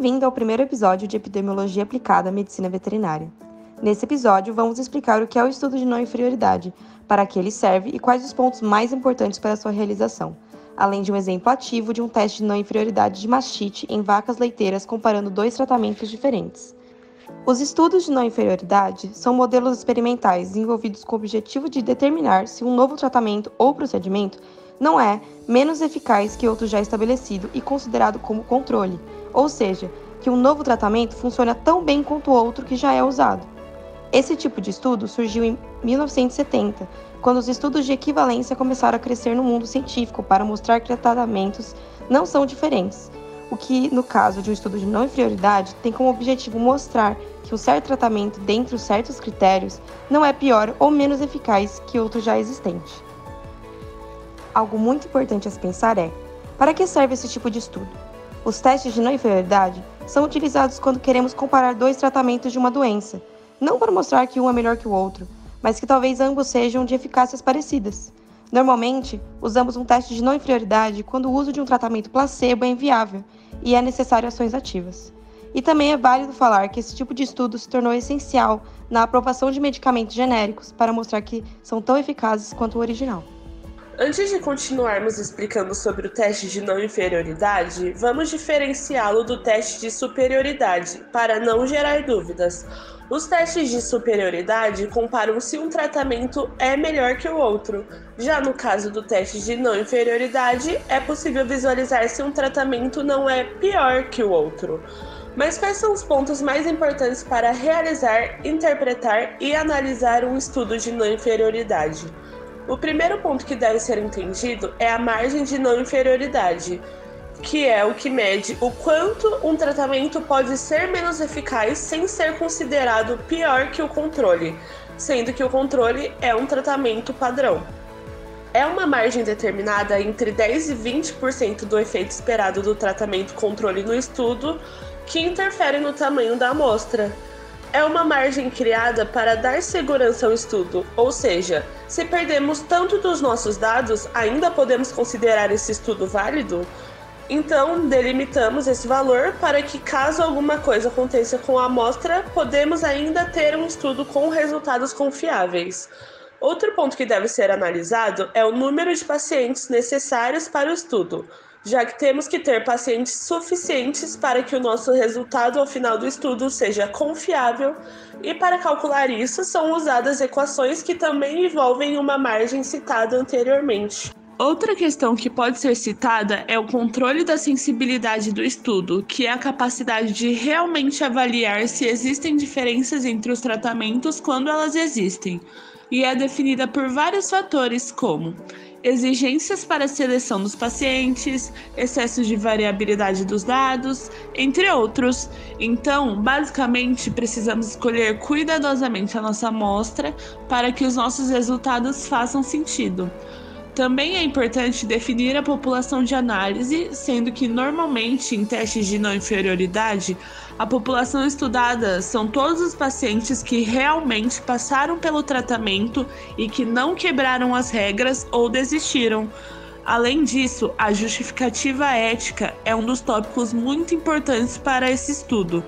Bem-vindo ao primeiro episódio de Epidemiologia Aplicada à Medicina Veterinária. Nesse episódio, vamos explicar o que é o estudo de não inferioridade, para que ele serve e quais os pontos mais importantes para sua realização, além de um exemplo ativo de um teste de não inferioridade de mastite em vacas leiteiras comparando dois tratamentos diferentes. Os estudos de não inferioridade são modelos experimentais desenvolvidos com o objetivo de determinar se um novo tratamento ou procedimento não é menos eficaz que outro já estabelecido e considerado como controle, ou seja, que um novo tratamento funciona tão bem quanto o outro que já é usado. Esse tipo de estudo surgiu em 1970, quando os estudos de equivalência começaram a crescer no mundo científico para mostrar que tratamentos não são diferentes, o que, no caso de um estudo de não inferioridade, tem como objetivo mostrar que um certo tratamento, dentre os certos critérios, não é pior ou menos eficaz que outro já existente. Algo muito importante a se pensar é: para que serve esse tipo de estudo? Os testes de não inferioridade são utilizados quando queremos comparar dois tratamentos de uma doença, não para mostrar que um é melhor que o outro, mas que talvez ambos sejam de eficácias parecidas. Normalmente, usamos um teste de não inferioridade quando o uso de um tratamento placebo é inviável e é necessário ações ativas. E também é válido falar que esse tipo de estudo se tornou essencial na aprovação de medicamentos genéricos para mostrar que são tão eficazes quanto o original. Antes de continuarmos explicando sobre o teste de não inferioridade, vamos diferenciá-lo do teste de superioridade, para não gerar dúvidas. Os testes de superioridade comparam se um tratamento é melhor que o outro. Já no caso do teste de não inferioridade, é possível visualizar se um tratamento não é pior que o outro. Mas quais são os pontos mais importantes para realizar, interpretar e analisar um estudo de não inferioridade? O primeiro ponto que deve ser entendido é a margem de não inferioridade, que é o que mede o quanto um tratamento pode ser menos eficaz sem ser considerado pior que o controle, sendo que o controle é um tratamento padrão. É uma margem determinada entre 10% e 20% do efeito esperado do tratamento controle no estudo, que interfere no tamanho da amostra. É uma margem criada para dar segurança ao estudo, ou seja, se perdemos tanto dos nossos dados, ainda podemos considerar esse estudo válido? Então, delimitamos esse valor para que, caso alguma coisa aconteça com a amostra, podemos ainda ter um estudo com resultados confiáveis. Outro ponto que deve ser analisado é o número de pacientes necessários para o estudo, já que temos que ter pacientes suficientes para que o nosso resultado ao final do estudo seja confiável, e para calcular isso são usadas equações que também envolvem uma margem citada anteriormente. Outra questão que pode ser citada é o controle da sensibilidade do estudo, que é a capacidade de realmente avaliar se existem diferenças entre os tratamentos quando elas existem, e é definida por vários fatores como exigências para a seleção dos pacientes, excesso de variabilidade dos dados, entre outros. Então, basicamente, precisamos escolher cuidadosamente a nossa amostra para que os nossos resultados façam sentido. Também é importante definir a população de análise, sendo que normalmente em testes de não inferioridade, a população estudada são todos os pacientes que realmente passaram pelo tratamento e que não quebraram as regras ou desistiram. Além disso, a justificativa ética é um dos tópicos muito importantes para esse estudo.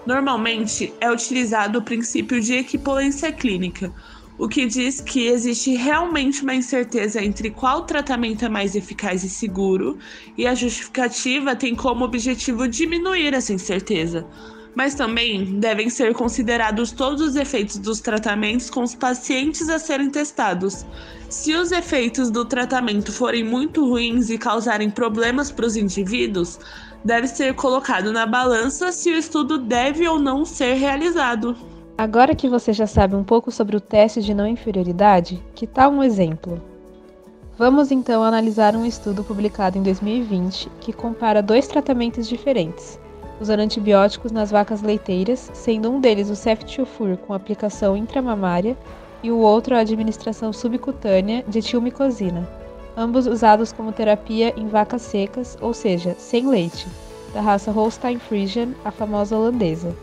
Normalmente é utilizado o princípio de equivalência clínica, o que diz que existe realmente uma incerteza entre qual tratamento é mais eficaz e seguro, e a justificativa tem como objetivo diminuir essa incerteza. Mas também devem ser considerados todos os efeitos dos tratamentos com os pacientes a serem testados. Se os efeitos do tratamento forem muito ruins e causarem problemas para os indivíduos, deve ser colocado na balança se o estudo deve ou não ser realizado. Agora que você já sabe um pouco sobre o teste de não inferioridade, que tal um exemplo? Vamos então analisar um estudo publicado em 2020 que compara dois tratamentos diferentes, usando antibióticos nas vacas leiteiras, sendo um deles o ceftiofur com aplicação intramamária e o outro a administração subcutânea de etilmicosina, ambos usados como terapia em vacas secas, ou seja, sem leite, da raça Holstein Friesian, a famosa holandesa.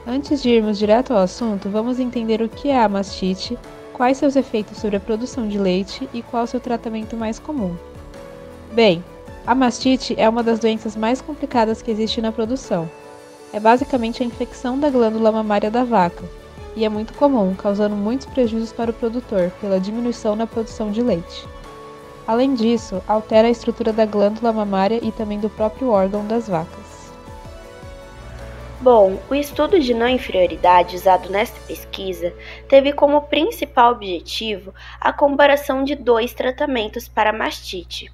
Antes de irmos direto ao assunto, vamos entender o que é a mastite, quais seus efeitos sobre a produção de leite e qual seu tratamento mais comum. Bem, A mastite é uma das doenças mais complicadas que existe na produção. É basicamente a infecção da glândula mamária da vaca, e é muito comum, causando muitos prejuízos para o produtor pela diminuição na produção de leite. Além disso, altera a estrutura da glândula mamária e também do próprio órgão das vacas. Bom, o estudo de não inferioridade usado nesta pesquisa teve como principal objetivo a comparação de 2 tratamentos para mastite.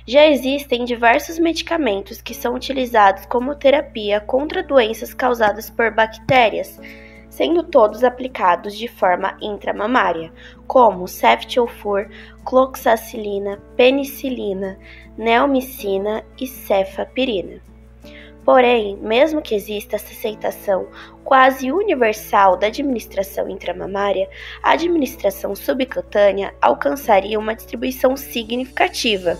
Já existem diversos medicamentos que são utilizados como terapia contra doenças causadas por bactérias, sendo todos aplicados de forma intramamária, como ceftiofur, cloxacilina, penicilina, neomicina e cefapirina. Porém, mesmo que exista essa aceitação quase universal da administração intramamária, a administração subcutânea alcançaria uma distribuição significativa.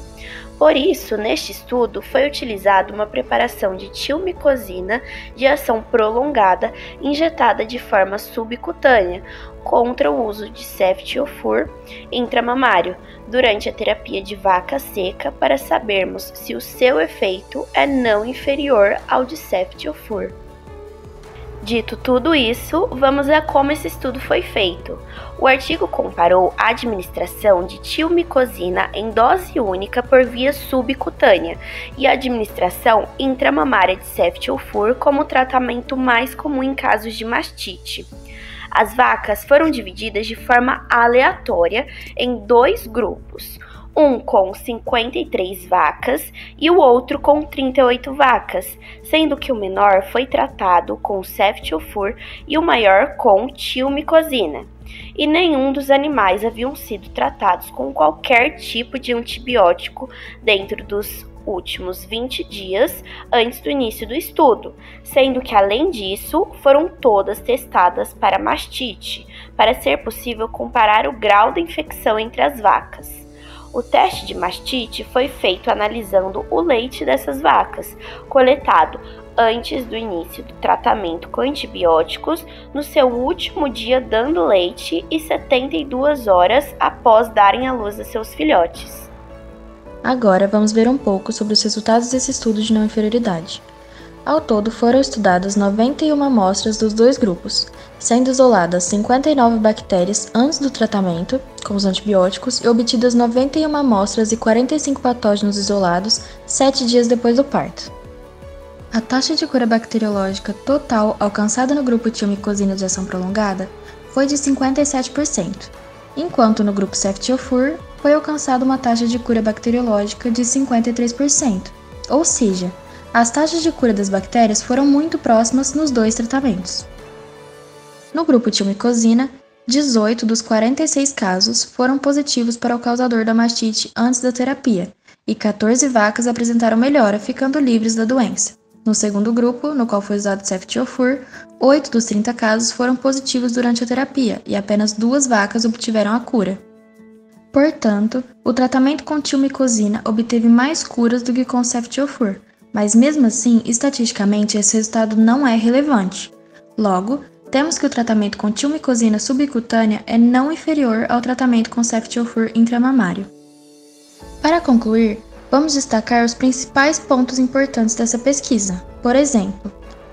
Por isso, neste estudo, foi utilizada uma preparação de tilmicosina de ação prolongada injetada de forma subcutânea contra o uso de ceftiofur intramamário durante a terapia de vaca seca para sabermos se o seu efeito é não inferior ao de ceftiofur. Dito tudo isso, vamos a como esse estudo foi feito. O artigo comparou a administração de tilmicosina em dose única por via subcutânea e a administração intramamária de ceftiofur como tratamento mais comum em casos de mastite. As vacas foram divididas de forma aleatória em 2 grupos, um com 53 vacas e o outro com 38 vacas, sendo que o menor foi tratado com ceftiofur e o maior com tilmicosina. E nenhum dos animais haviam sido tratados com qualquer tipo de antibiótico dentro dos últimos 20 dias antes do início do estudo, sendo que, além disso, foram todas testadas para mastite, para ser possível comparar o grau da infecção entre as vacas. O teste de mastite foi feito analisando o leite dessas vacas, coletado antes do início do tratamento com antibióticos, no seu último dia dando leite e 72 horas após darem à luz a seus filhotes. Agora vamos ver um pouco sobre os resultados desse estudo de não inferioridade. Ao todo foram estudadas 91 amostras dos 2 grupos, sendo isoladas 59 bactérias antes do tratamento com os antibióticos e obtidas 91 amostras e 45 patógenos isolados 7 dias depois do parto. A taxa de cura bacteriológica total alcançada no grupo tilmicosina de ação prolongada foi de 57%, enquanto no grupo ceftiofur foi alcançada uma taxa de cura bacteriológica de 53%, ou seja, as taxas de cura das bactérias foram muito próximas nos 2 tratamentos. No grupo tilmicosina, 18 dos 46 casos foram positivos para o causador da mastite antes da terapia, e 14 vacas apresentaram melhora, ficando livres da doença. No segundo grupo, no qual foi usado ceftiofur, 8 dos 30 casos foram positivos durante a terapia, e apenas 2 vacas obtiveram a cura. Portanto, o tratamento com tilmicosina obteve mais curas do que com ceftiofur, mas mesmo assim, estatisticamente, esse resultado não é relevante. Logo, temos que o tratamento com tilmicosina subcutânea é não inferior ao tratamento com ceftiofur intramamário. Para concluir, vamos destacar os principais pontos importantes dessa pesquisa. Por exemplo,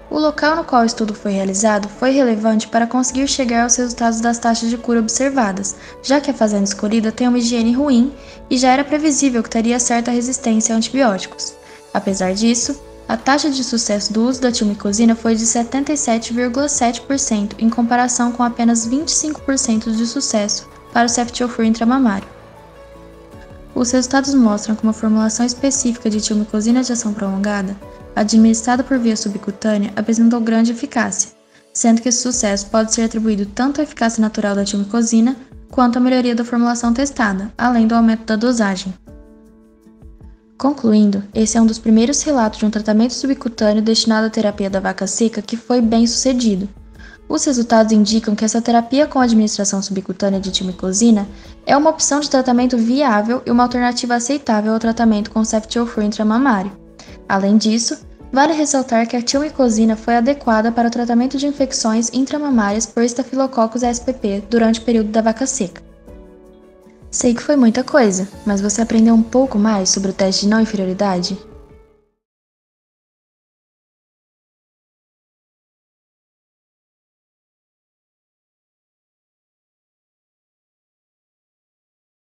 o local no qual o estudo foi realizado foi relevante para conseguir chegar aos resultados das taxas de cura observadas, já que a fazenda escolhida tem uma higiene ruim e já era previsível que teria certa resistência a antibióticos. Apesar disso, a taxa de sucesso do uso da tilmicosina foi de 77,7% em comparação com apenas 25% de sucesso para o ceftiofur intramamário. Os resultados mostram que uma formulação específica de tilmicosina de ação prolongada, administrada por via subcutânea, apresentou grande eficácia, sendo que esse sucesso pode ser atribuído tanto à eficácia natural da tilmicosina quanto à melhoria da formulação testada, além do aumento da dosagem. Concluindo, esse é um dos primeiros relatos de um tratamento subcutâneo destinado à terapia da vaca seca que foi bem sucedido. Os resultados indicam que essa terapia com administração subcutânea de tilmicosina é uma opção de tratamento viável e uma alternativa aceitável ao tratamento com ceftiofur intramamário. Além disso, vale ressaltar que a tilmicosina foi adequada para o tratamento de infecções intramamárias por Staphylococcus spp durante o período da vaca seca. Sei que foi muita coisa, mas você aprendeu um pouco mais sobre o teste de não inferioridade?